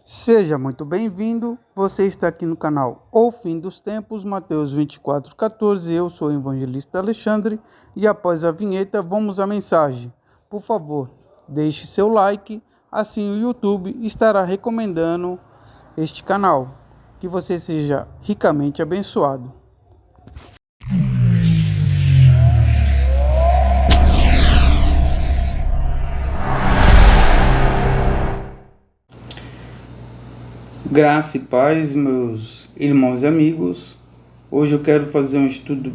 Seja muito bem-vindo, você está aqui no canal O Fim dos Tempos, Mateus 24:14, eu sou o evangelista Alexandre e após a vinheta vamos à mensagem. Por favor, deixe seu like, assim o YouTube estará recomendando este canal. Que você seja ricamente abençoado. Graça e paz, meus irmãos e amigos. Hoje eu quero fazer um estudo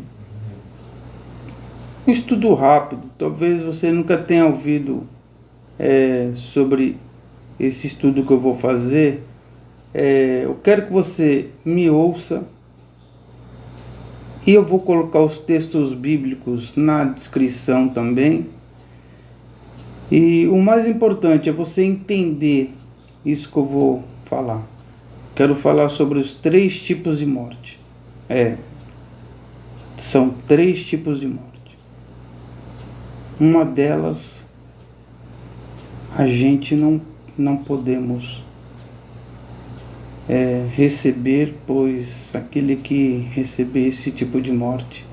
rápido. Talvez você nunca tenha ouvido sobre esse estudo que eu vou fazer. Eu quero que você me ouça e eu vou colocar os textos bíblicos na descrição também. E o mais importante é você entender isso que eu vou falar. Quero falar sobre os 3 tipos de morte. São 3 tipos de morte. Uma delas, a gente não podemos receber, pois aquele que receber esse tipo de morte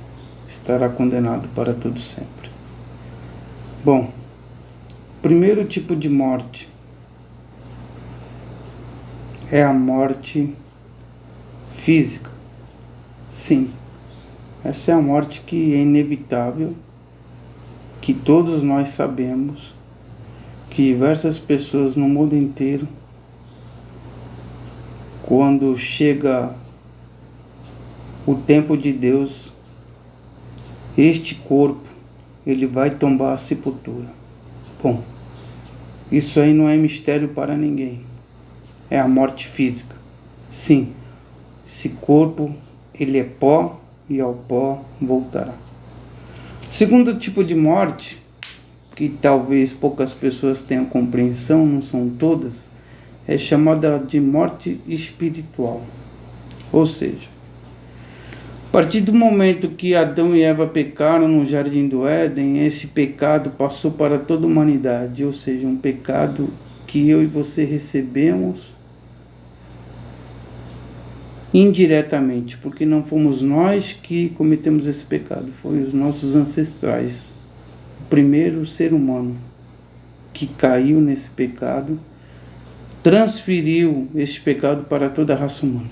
estará condenado para todo sempre. Bom, primeiro tipo de morte é a morte física. Sim, essa é a morte que é inevitável, que todos nós sabemos, que diversas pessoas no mundo inteiro, quando chega o tempo de Deus, este corpo, ele vai tombar a sepultura. Bom, isso aí não é mistério para ninguém. É a morte física. Sim, esse corpo, ele é pó e ao pó voltará. Segundo tipo de morte, que talvez poucas pessoas tenham compreensão, não são todas, é chamada de morte espiritual. Ou seja, a partir do momento que Adão e Eva pecaram no Jardim do Éden, esse pecado passou para toda a humanidade, ou seja, um pecado que eu e você recebemos indiretamente, porque não fomos nós que cometemos esse pecado, foi os nossos ancestrais. O primeiro ser humano que caiu nesse pecado transferiu esse pecado para toda a raça humana.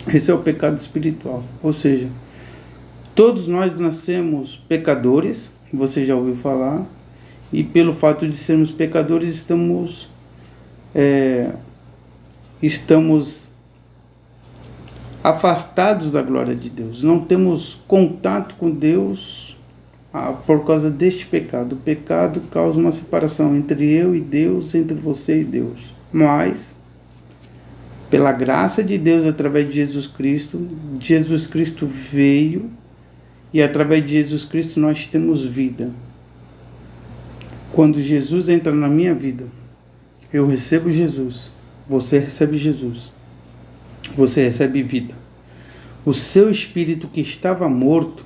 Esse é o pecado espiritual, ou seja, todos nós nascemos pecadores, você já ouviu falar, e pelo fato de sermos pecadores estamos afastados da glória de Deus. Não temos contato com Deus por causa deste pecado. O pecado causa uma separação entre eu e Deus, entre você e Deus. Mas, pela graça de Deus, através de Jesus Cristo veio e através de Jesus Cristo nós temos vida. Quando Jesus entra na minha vida, eu recebo Jesus, você recebe Jesus. Você recebe vida. O seu espírito que estava morto,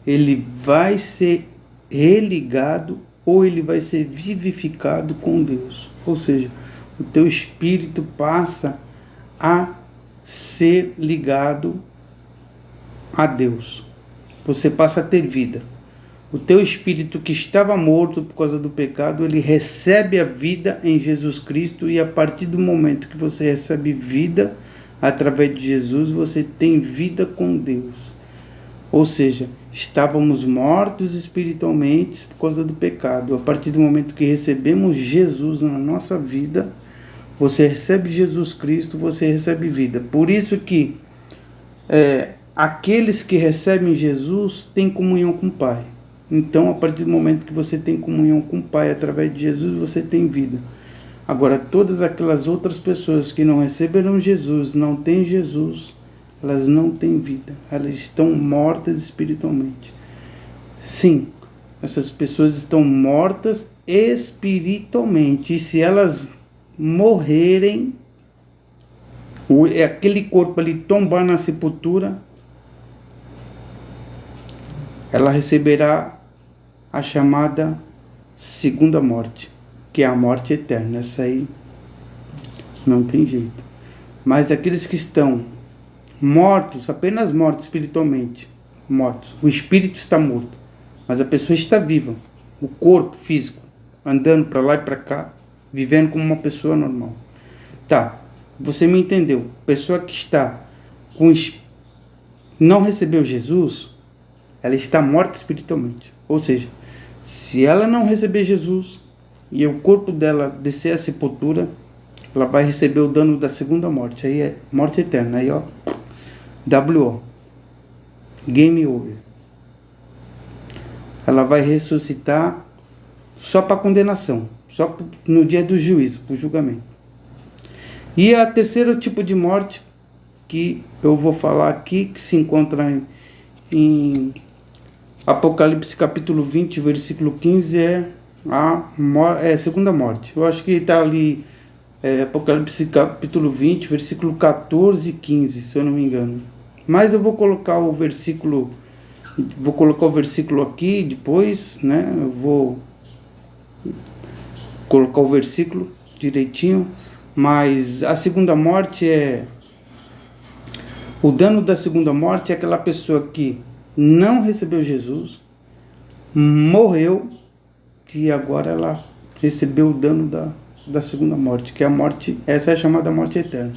ele vai ser religado ou ele vai ser vivificado com Deus. Ou seja, o teu espírito passa a ser ligado a Deus. Você passa a ter vida. O teu espírito que estava morto por causa do pecado, ele recebe a vida em Jesus Cristo e a partir do momento que você recebe vida, através de Jesus, você tem vida com Deus. Ou seja, estávamos mortos espiritualmente por causa do pecado. A partir do momento que recebemos Jesus na nossa vida, você recebe Jesus Cristo, você recebe vida. Por isso que aqueles que recebem Jesus têm comunhão com o Pai. Então, a partir do momento que você tem comunhão com o Pai, através de Jesus, você tem vida. Agora, todas aquelas outras pessoas que não receberam Jesus, não têm Jesus, elas não têm vida. Elas estão mortas espiritualmente. Sim, essas pessoas estão mortas espiritualmente. E se elas morrerem, aquele corpo ali tombar na sepultura, ela receberá a chamada segunda morte, que é a morte eterna. Essa aí Não tem jeito. Mas aqueles que estão mortos, apenas mortos espiritualmente, mortos. O espírito está morto, mas a pessoa está viva. O corpo físico, andando para lá e para cá, vivendo como uma pessoa normal. Tá, você me entendeu. Pessoa que está com não recebeu Jesus, ela está morta espiritualmente. Ou seja, se ela não receber Jesus e o corpo dela descer à sepultura, ela vai receber o dano da segunda morte. Aí é morte eterna. Aí, ó, W.O. Game over. Ela vai ressuscitar só para condenação, só no dia do juízo, para o julgamento. E a terceiro tipo de morte que eu vou falar aqui, que se encontra em Apocalipse capítulo 20, versículo 15, é a segunda morte. Eu acho que está ali, Apocalipse capítulo 20, versículo 14 e 15, se eu não me engano. Mas eu vou colocar o versículo aqui depois, né? Eu vou colocar o versículo direitinho. Mas a segunda morte o dano da segunda morte é aquela pessoa que não recebeu Jesus, morreu, e agora ela recebeu o dano da segunda morte, que é a morte, essa é a chamada morte eterna.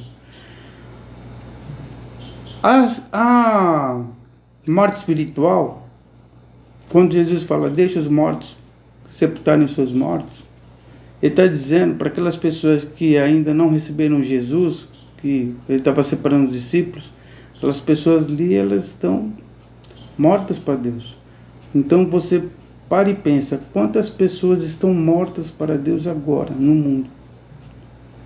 A morte espiritual, quando Jesus fala, deixa os mortos sepultarem os seus mortos, ele está dizendo para aquelas pessoas que ainda não receberam Jesus, que ele estava separando os discípulos, aquelas pessoas ali, elas estão mortas para Deus. Então você para e pensa, quantas pessoas estão mortas para Deus agora no mundo?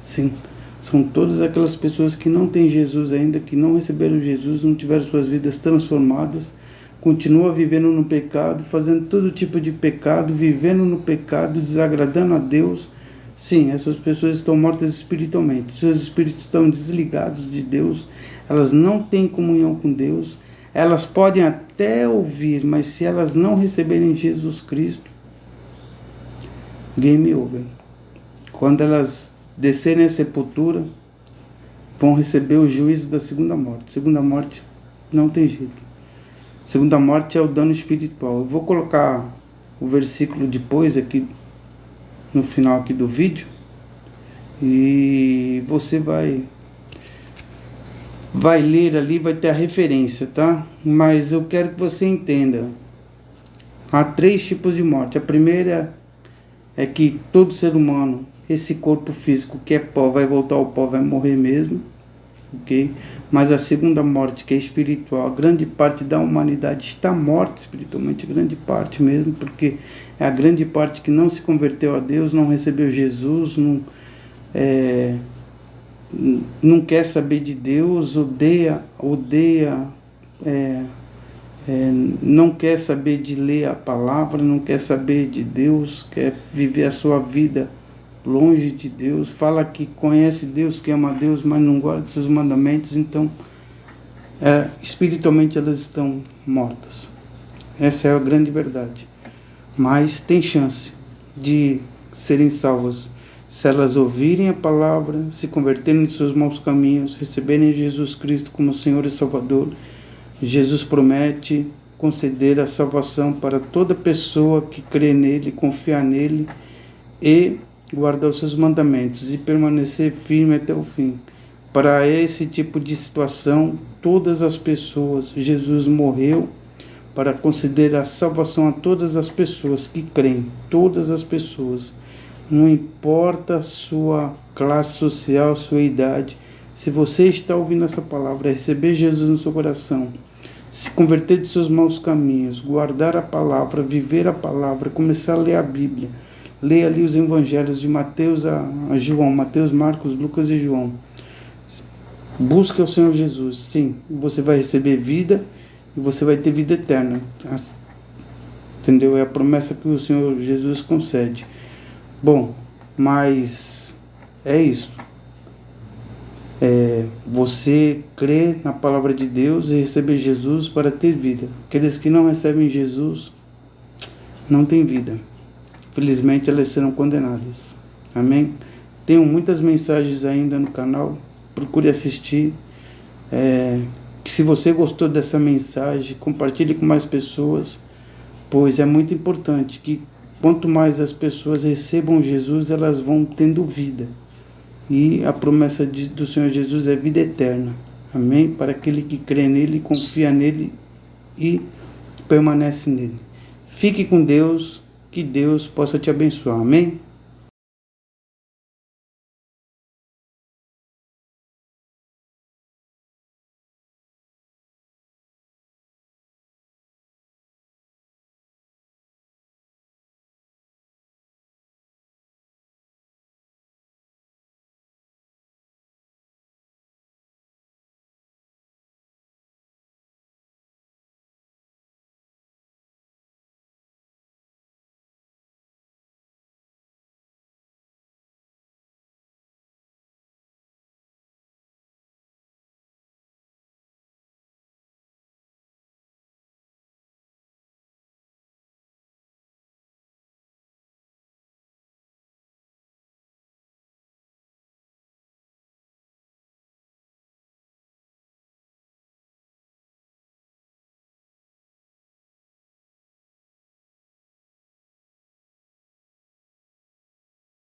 Sim, são todas aquelas pessoas que não têm Jesus ainda, que não receberam Jesus, não tiveram suas vidas transformadas, continuam vivendo no pecado, fazendo todo tipo de pecado, vivendo no pecado, desagradando a Deus. Sim, essas pessoas estão mortas espiritualmente, seus espíritos estão desligados de Deus, elas não têm comunhão com Deus, elas podem até ouvir, mas se elas não receberem Jesus Cristo, game over. Quando elas descerem à sepultura, vão receber o juízo da segunda morte. Segunda morte não tem jeito. Segunda morte é o dano espiritual. Eu vou colocar o versículo depois aqui no final aqui do vídeo e você vai ler ali, vai ter a referência, tá? Mas eu quero que você entenda. Há 3 tipos de morte. A primeira é que todo ser humano, esse corpo físico que é pó, vai voltar ao pó, vai morrer mesmo, ok? Mas a segunda morte, que é espiritual, grande parte da humanidade está morta espiritualmente, grande parte mesmo, porque é a grande parte que não se converteu a Deus, não recebeu Jesus, não quer saber de Deus, odeia, não quer saber de ler a palavra, não quer saber de Deus, quer viver a sua vida longe de Deus, fala que conhece Deus, que ama Deus, mas não guarda seus mandamentos. Então, espiritualmente elas estão mortas. Essa é a grande verdade. Mas tem chance de serem salvas se elas ouvirem a palavra, se converterem de seus maus caminhos, receberem Jesus Cristo como Senhor e Salvador. Jesus promete conceder a salvação para toda pessoa que crê nele, confiar nele e guardar os seus mandamentos e permanecer firme até o fim. Para esse tipo de situação, todas as pessoas, Jesus morreu para conceder a salvação a todas as pessoas que creem, todas as pessoas. Não importa sua classe social, sua idade. Se você está ouvindo essa palavra, receber Jesus no seu coração, se converter de seus maus caminhos, guardar a palavra, viver a palavra, começar a ler a Bíblia, ler ali os evangelhos de Mateus a João, Mateus, Marcos, Lucas e João. Busque o Senhor Jesus. Sim, você vai receber vida e você vai ter vida eterna. Entendeu? É a promessa que o Senhor Jesus concede. Bom, mas é isso. Você crer na palavra de Deus e receber Jesus para ter vida. Aqueles que não recebem Jesus não têm vida. Felizmente elas serão condenadas. Amém? Tenho muitas mensagens ainda no canal, procure assistir. Que se você gostou dessa mensagem, compartilhe com mais pessoas, pois é muito importante que quanto mais as pessoas recebam Jesus, elas vão tendo vida. E a promessa do Senhor Jesus é vida eterna. Amém? Para aquele que crê nele, confia nele e permanece nele. Fique com Deus, que Deus possa te abençoar. Amém?